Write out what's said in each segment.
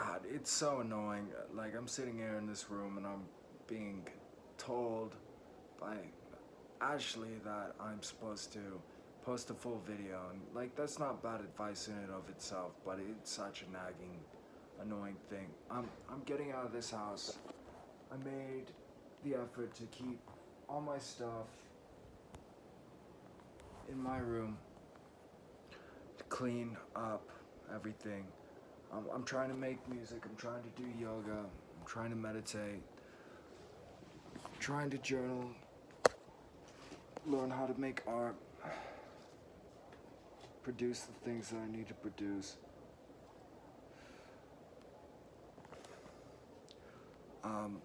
God, it's so annoying. Like, I'm sitting here in this room and I'm being told by Ashley that I'm supposed to post a full video. And, like, that's not bad advice in and of itself, but it's such a nagging, annoying thing. I'm getting out of this house. I made the effort to keep all my stuff in my room, to clean up everything. I'm trying to make music, I'm trying to do yoga, I'm trying to meditate, trying to journal, learn how to make art, produce the things that I need to produce. Um,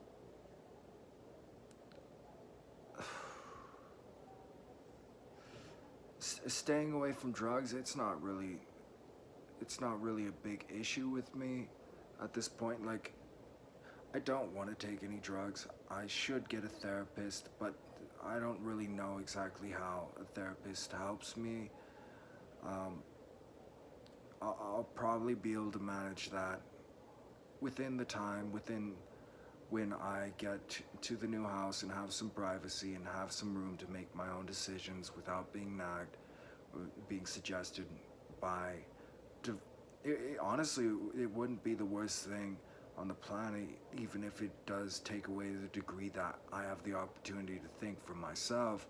Staying away from drugs, it's not really a big issue with me at this point. Like, I don't want to take any drugs. I should get a therapist, but I don't really know exactly how a therapist helps me. Um, I'll probably be able to manage that within the time, within when I get to the new house and have some privacy and have some room to make my own decisions without being nagged or being suggested by. Honestly, it wouldn't be the worst thing on the planet, even if it does take away the degree that I have the opportunity to think for myself.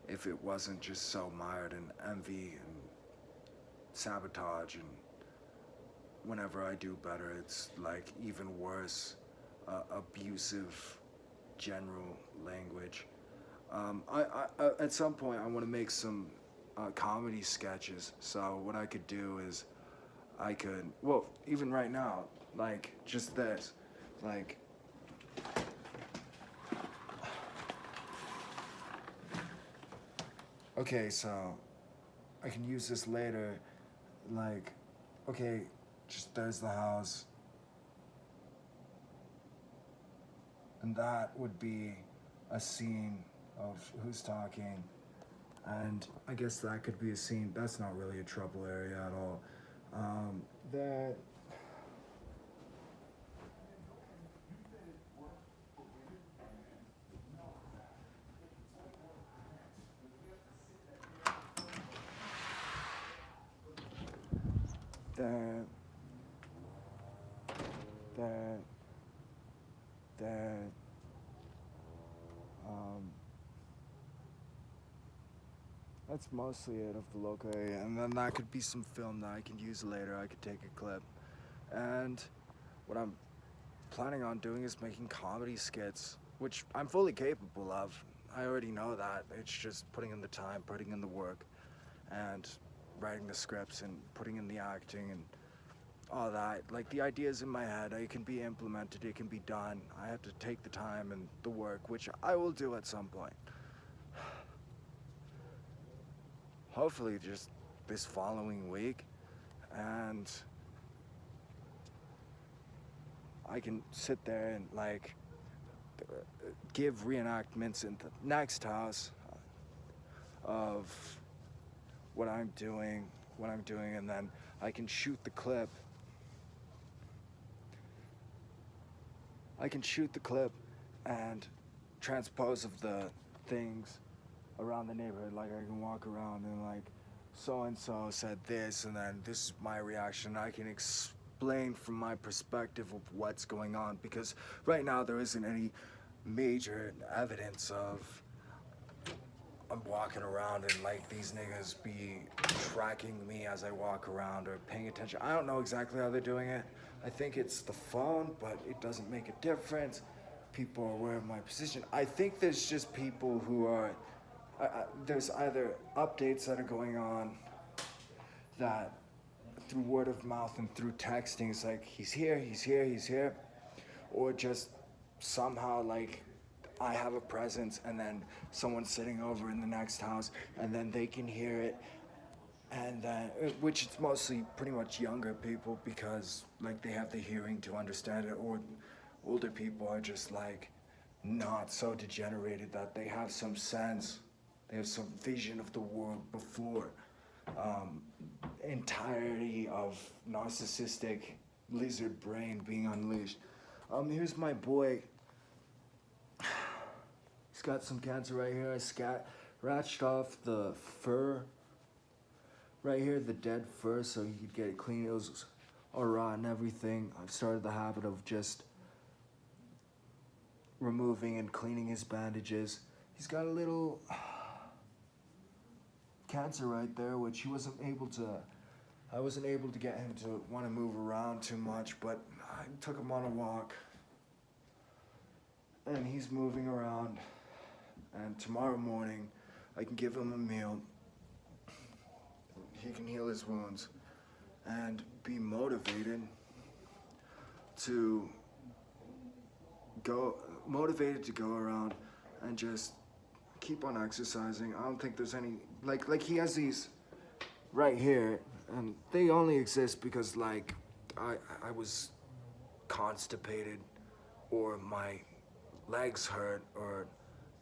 If it wasn't just so mired in envy and sabotage, and whenever I do better, it's like even worse, abusive general language. At some point, I want to make some comedy sketches. So what I could do is well, even right now, like just this, like, okay, so I can use this later. Like, okay, just there's the house, and that would be a scene of who's talking, and I guess that could be a scene. That's not really a trouble area at all. That that that that um, that's mostly it of the local area, and then that could be some film that I can use later. I could take a clip, and what I'm planning on doing is making comedy skits, which I'm fully capable of. I already know that. It's just putting in the time, putting in the work, and writing the scripts and putting in the acting and all that. Like, the ideas in my head, it can be implemented, it can be done. I have to take the time and the work, which I will do at some point. Hopefully just this following week, and I can sit there and like give reenactments in the next house of what I'm doing, and then I can shoot the clip. I can shoot the clip and transpose of the things around the neighborhood. Like, I can walk around and like, so and so said this, and then this is my reaction. I can explain from my perspective of what's going on, because right now there isn't any major evidence of I'm walking around and like these niggas be tracking me as I walk around or paying attention. I don't know exactly how they're doing it. I think it's the phone, but it doesn't make a difference. People are aware of my position. I think there's just people who are, there's either updates that are going on that through word of mouth and through texting, it's like, he's here, he's here, he's here, or just somehow like I have a presence, and then someone's sitting over in the next house, and then they can hear it, and then which it's mostly pretty much younger people, because like they have the hearing to understand it, or older people are just like not so degenerated that they have some sense, they have some vision of the world before um, entirety of narcissistic lizard brain being unleashed. Here's my boy. He's got some cancer right here. I scratched off the fur right here, the dead fur, so he could get it clean. It was all raw and everything. I've started the habit of just removing and cleaning his bandages. He's got a little cancer right there, which I wasn't able to get him to want to move around too much, but I took him on a walk and he's moving around. And tomorrow morning, I can give him a meal. He can heal his wounds and be motivated to go around and just keep on exercising. I don't think there's any like he has these right here, and they only exist because like I was constipated, or my legs hurt, or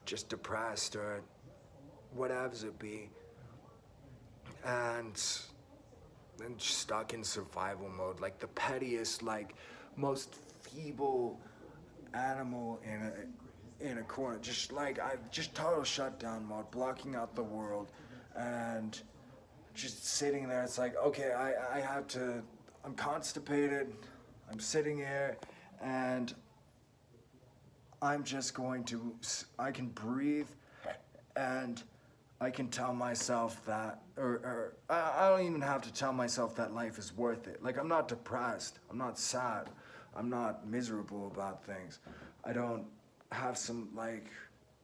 just depressed, or whatever it be, and stuck in survival mode, like the pettiest, like most feeble animal in a corner, just total shutdown mode, blocking out the world, and just sitting there. It's like, okay, I'm constipated, I'm sitting here, and I'm just going to, I can breathe, and I can tell myself that, or I don't even have to tell myself that life is worth it. Like, I'm not depressed, I'm not sad, I'm not miserable about things. I don't have some, like,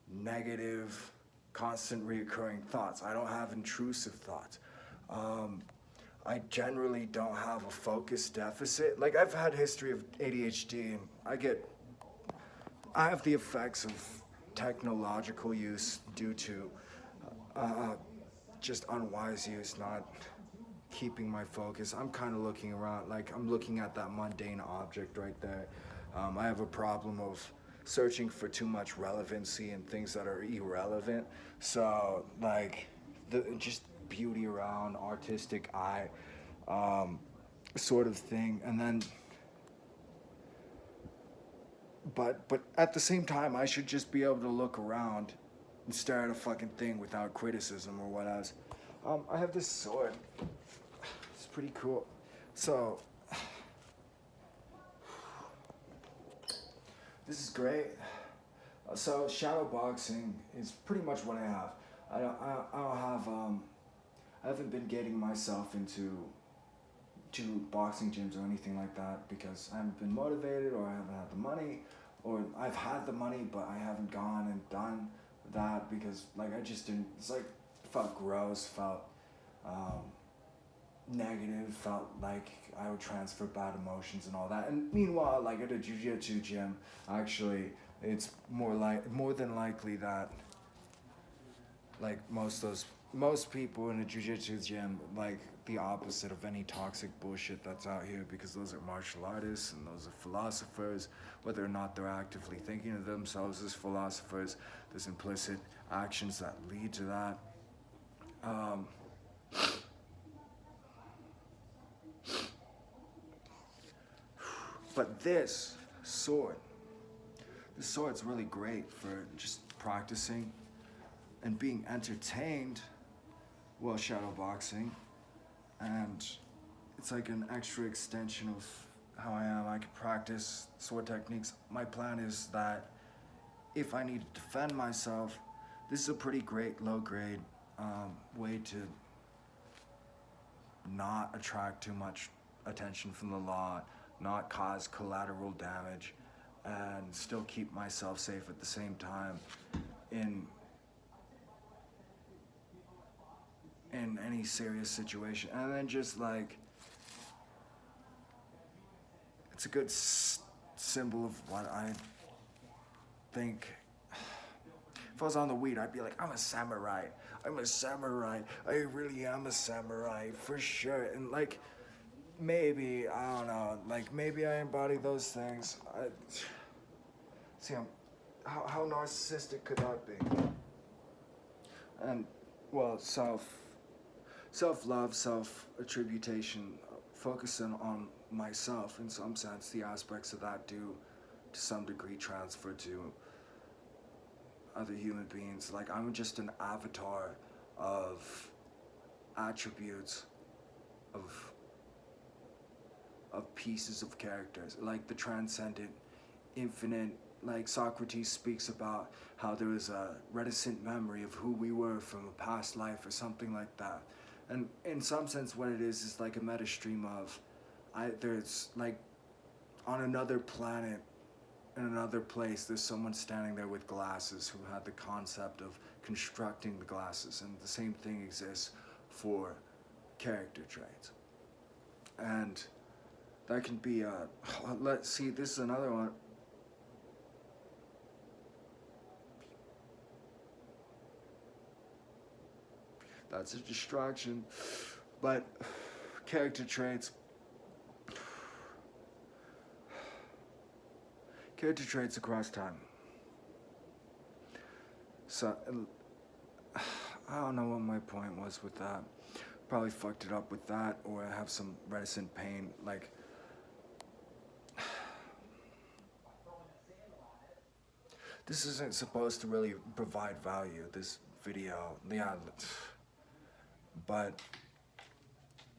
negative, constant reoccurring thoughts. I don't have intrusive thoughts. I generally don't have a focus deficit. Like, I've had history of ADHD, and I have the effects of technological use due to just unwise use, not keeping my focus. I'm kind of looking around, like I'm looking at that mundane object right there. I have a problem of searching for too much relevancy in things that are irrelevant. So like just beauty around, artistic eye, sort of thing. And then, but at the same time, I should just be able to look around and stare at a fucking thing without criticism or what else. I have this sword. It's pretty cool. So, this is great. So shadow boxing is pretty much what I have. I don't have I haven't been getting myself into boxing gyms or anything like that because I haven't been motivated, or I haven't had the money, or I've had the money but I haven't gone and done that because like I just didn't. It's like felt gross, felt negative, felt like I would transfer bad emotions and all that. And meanwhile, like at a jiu-jitsu gym, actually, it's more than likely that like most people in a jiu-jitsu gym, like the opposite of any toxic bullshit that's out here, because those are martial artists and those are philosophers. Whether or not they're actively thinking of themselves as philosophers, there's implicit actions that lead to that. But this sword's really great for just practicing and being entertained while shadow boxing, and it's like an extra extension of how I am. I can practice sword techniques. My plan is that if I need to defend myself, this is a pretty great low-grade way to not attract too much attention from the law, not cause collateral damage, and still keep myself safe at the same time in any serious situation. And then just like, it's a good symbol of what I think. If I was on the weed, I'd be like, I'm a samurai. I'm a samurai. I really am a samurai, for sure. And like, maybe, I don't know, like maybe I embody those things. See, how narcissistic could that be? And, well, self-love, self-attribution, focusing on myself in some sense. The aspects of that do to some degree transfer to other human beings. Like I'm just an avatar of attributes of pieces of characters, like the transcendent, infinite. Like Socrates speaks about how there is a reticent memory of who we were from a past life or something like that. And in some sense, what it is like a meta stream of, there's like on another planet, in another place, there's someone standing there with glasses who had the concept of constructing the glasses, and the same thing exists for character traits. And that can be let's see, this is another one. That's a distraction. But character traits. Character traits across time. So, I don't know what my point was with that. Probably fucked it up with that, or I have some reticent pain. Like, this isn't supposed to really provide value, this video. Yeah, but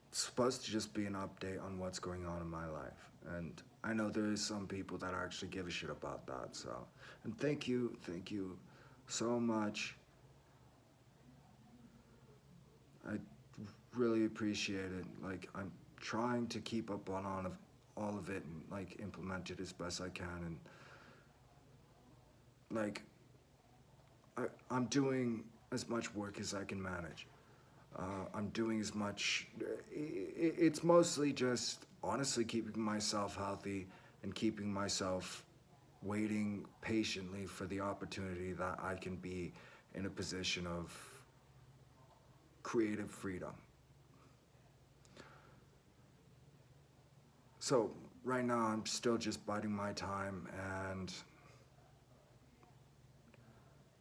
it's supposed to just be an update on what's going on in my life. And I know there is some people that actually give a shit about that, so. And thank you so much. I really appreciate it. Like, I'm trying to keep up on all of it and, like, implement it as best I can. And, like, I'm doing as much work as I can manage. I'm doing as much. It's mostly just honestly keeping myself healthy and keeping myself waiting patiently for the opportunity that I can be in a position of creative freedom. So right now I'm still just biding my time and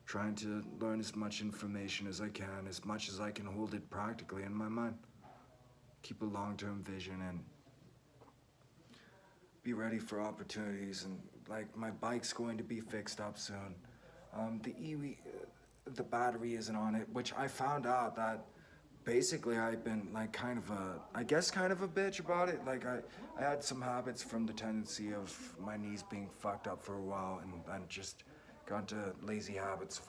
trying to learn as much information as I can, as much as I can hold it practically in my mind. Keep a long-term vision and be ready for opportunities. And like my bike's going to be fixed up soon. The battery isn't on it, which I found out that basically I've been like kind of a bitch about it. Like I had some habits from the tendency of my knees being fucked up for a while, and just got into lazy habits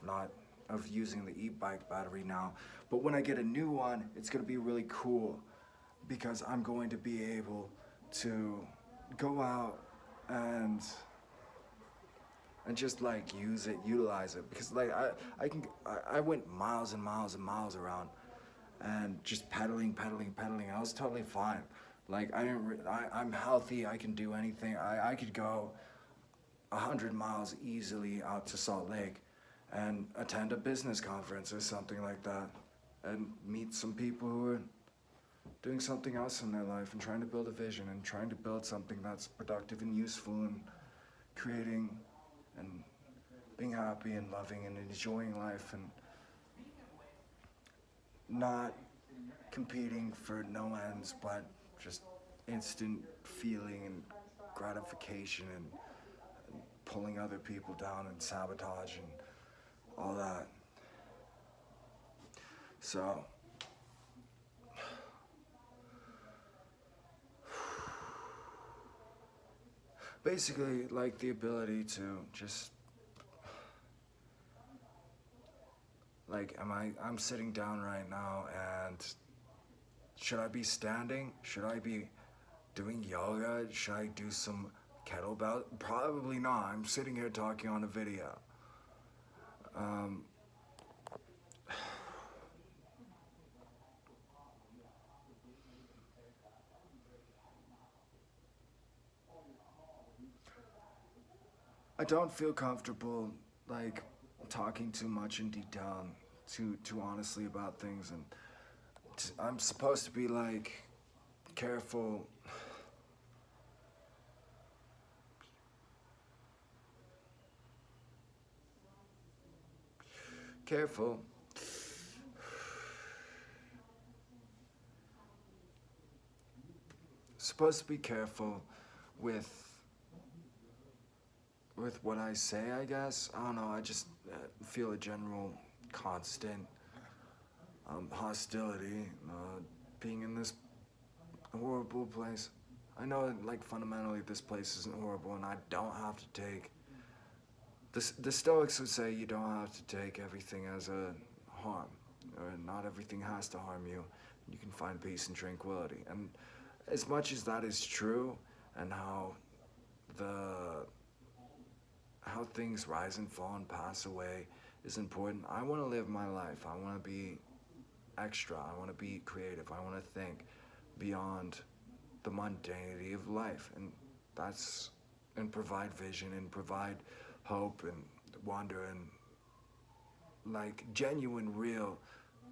of using the e-bike battery now. But when I get a new one, it's gonna be really cool because I'm going to be able to go out and just like utilize it, because like I went miles and miles and miles around and just pedaling. I was totally fine. Like I'm healthy. I can do anything. I could go 100 miles easily out to Salt Lake and attend a business conference or something like that, and meet some people who are doing something else in their life and trying to build a vision and trying to build something that's productive and useful and creating and being happy and loving and enjoying life and not competing for no ends, but just instant feeling and gratification and pulling other people down and sabotage and all that. So basically, like the ability to just like, I'm sitting down right now, and should I be standing? Should I be doing yoga? Should I do some kettlebell? Probably not. I'm sitting here talking on a video. I don't feel comfortable like talking too much in detail, too honestly about things, and I'm supposed to be like careful. Careful. supposed to be careful with what I say, I guess. I don't know, I just feel a general constant hostility being in this horrible place. I know, like, fundamentally this place isn't horrible and I don't have to take... The Stoics would say you don't have to take everything as a harm, or not everything has to harm you. You can find peace and tranquility. And as much as that is true, and the how things rise and fall and pass away is important, I want to live my life. I want to be extra. I want to be creative. I want to think beyond the mundanity of life, and provide vision and provide hope and wonder and, like, genuine, real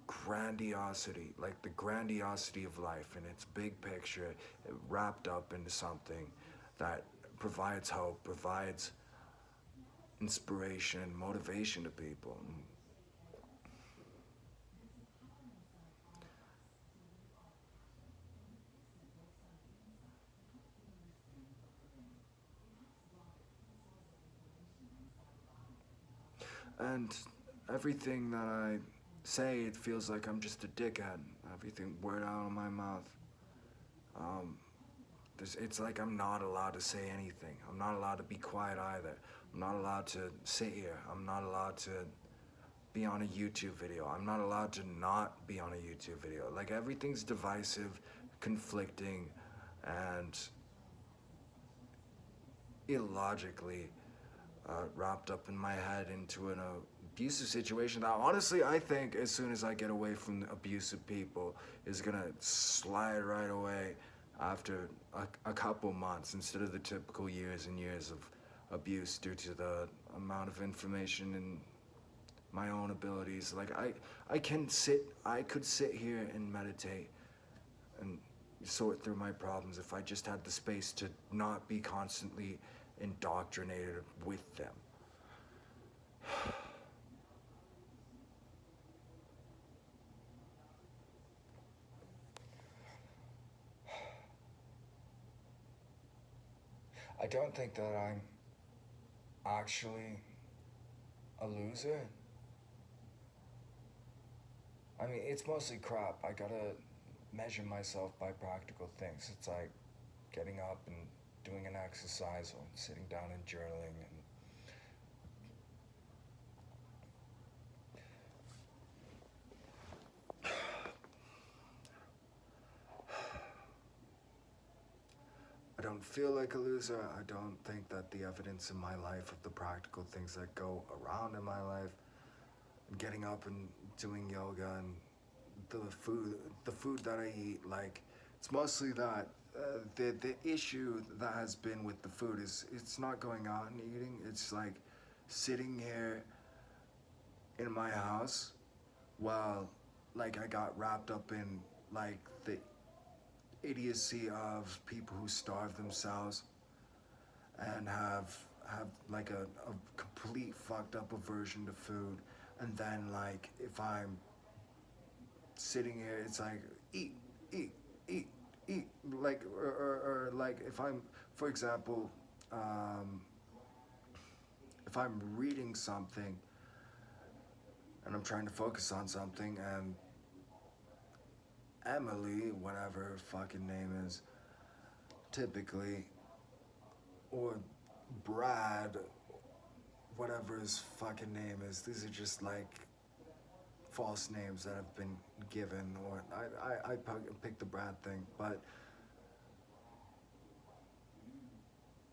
grandiosity, like the grandiosity of life and its big picture, wrapped up into something that provides hope, provides inspiration, motivation to people. And everything that I say, it feels like I'm just a dickhead. Everything word out of my mouth. Um, it's like I'm not allowed to say anything. I'm not allowed to be quiet either. I'm not allowed to sit here. I'm not allowed to be on a YouTube video. I'm not allowed to not be on a YouTube video. Like, everything's divisive, conflicting, and illogically wrapped up in my head into an abusive situation that, honestly, I think as soon as I get away from abusive people is gonna slide right away after a couple months, instead of the typical years and years of abuse due to the amount of information and my own abilities. Like, I could sit here and meditate and sort through my problems if I just had the space to not be constantly indoctrinated with them. I don't think that I'm actually a loser. I mean, it's mostly crap. I gotta measure myself by practical things. It's like getting up and doing an exercise, or sitting down and journaling, and I don't feel like a loser. I don't think that the evidence in my life of the practical things that go around in my life, and getting up and doing yoga, and the food that I eat, like, it's mostly that. The issue that has been with the food is it's not going out and eating. It's like sitting here in my house while, like, I got wrapped up in, like, the idiocy of people who starve themselves and have like a complete fucked up aversion to food. And then, like, if I'm sitting here, it's like eat, eat, eat, eat. Like, or like, if I'm, for example, if I'm reading something and I'm trying to focus on something, and Emily, whatever her fucking name is, typically, or Brad, whatever his fucking name is, these are just like false names that have been given, or I picked the Brad thing, but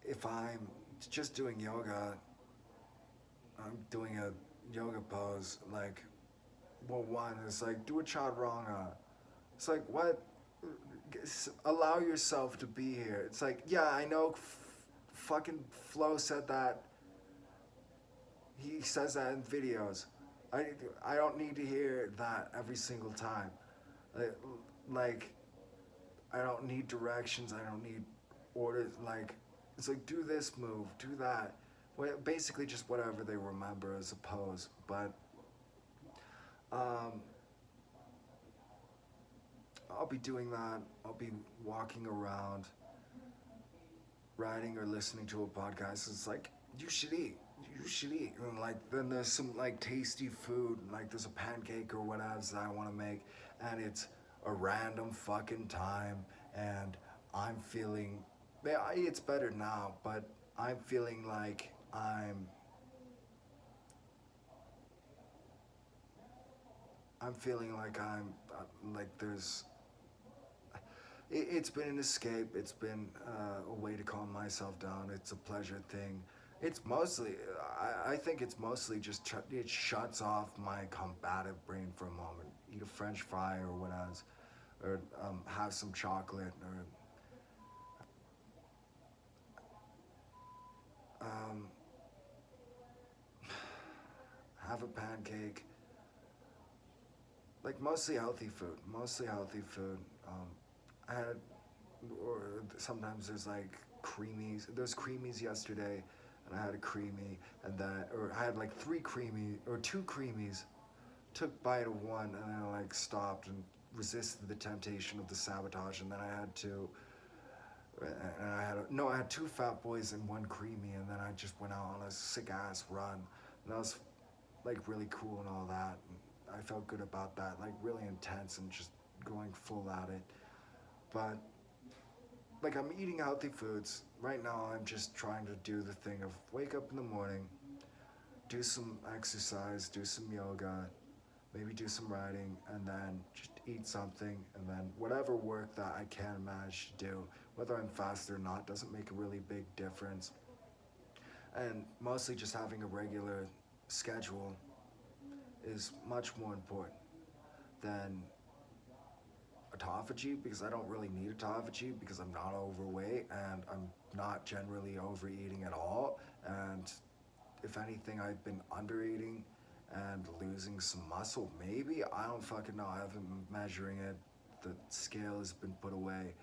if I'm just doing yoga, I'm doing a yoga pose, like, well, one is like, do a chaturanga. It's like, what? Allow yourself to be here. It's like, yeah, I know fucking Flo said that. He says that in videos. I, I don't need to hear that every single time. Like, I don't need directions. I don't need orders. Like, it's like, do this move, do that. Well, basically just whatever they remember as a pose. But um, I'll be doing that. I'll be walking around. writing or listening to a podcast, it's like you should eat. You should eat. And like then there's some like tasty food, like there's a pancake or whatever that I want to make, and it's a random fucking time, and I'm feeling, yeah, it's better now, but I'm feeling like I'm feeling like like there's it's been an escape. It's been a way to calm myself down. It's a pleasure thing. It's mostly, I think it's mostly just, it shuts off my combative brain for a moment. Eat a French fry or what else, or have some chocolate, or um, have a pancake. Like mostly healthy food. Mostly healthy food. I had, or sometimes there's like creamies. There's creamies yesterday, and I had a creamy, and then, or I had like three creamy or two creamies. Took bite of one, and then I like stopped and resisted the temptation of the sabotage, and then I had to. And I had no, I had two Fat Boys and one creamy, and then I just went out on a sick ass run, and that was like really cool and all that. And I felt good about that, like really intense and just going full at it. But like I'm eating healthy foods right now. I'm just trying to do the thing of wake up in the morning, do some exercise, do some yoga, maybe do some writing, and then just eat something, and then whatever work that I can manage to do, whether I'm fast or not, doesn't make a really big difference. And mostly just having a regular schedule is much more important than autophagy, because I don't really need autophagy because I'm not overweight and I'm not generally overeating at all. And if anything, I've been undereating and losing some muscle. Maybe, I don't fucking know. I haven't been measuring it. The scale has been put away.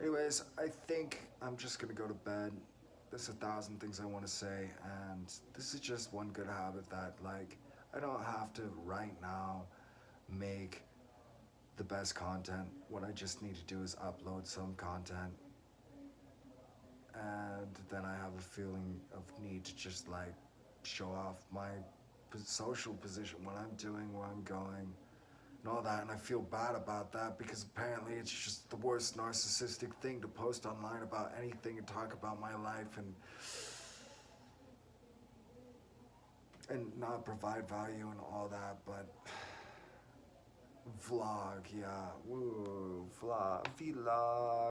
Anyways, I think I'm just gonna go to bed. There's a thousand things I want to say, and this is just one good habit that, like, I don't have to right now make the best content. What I just need to do is upload some content, and then I have a feeling of need to just like show off my social position, what I'm doing, where I'm going, and all that. And I feel bad about that because apparently it's just the worst narcissistic thing to post online about anything and talk about my life and not provide value and all that. But vlog, yeah, woo, vlog, vlog.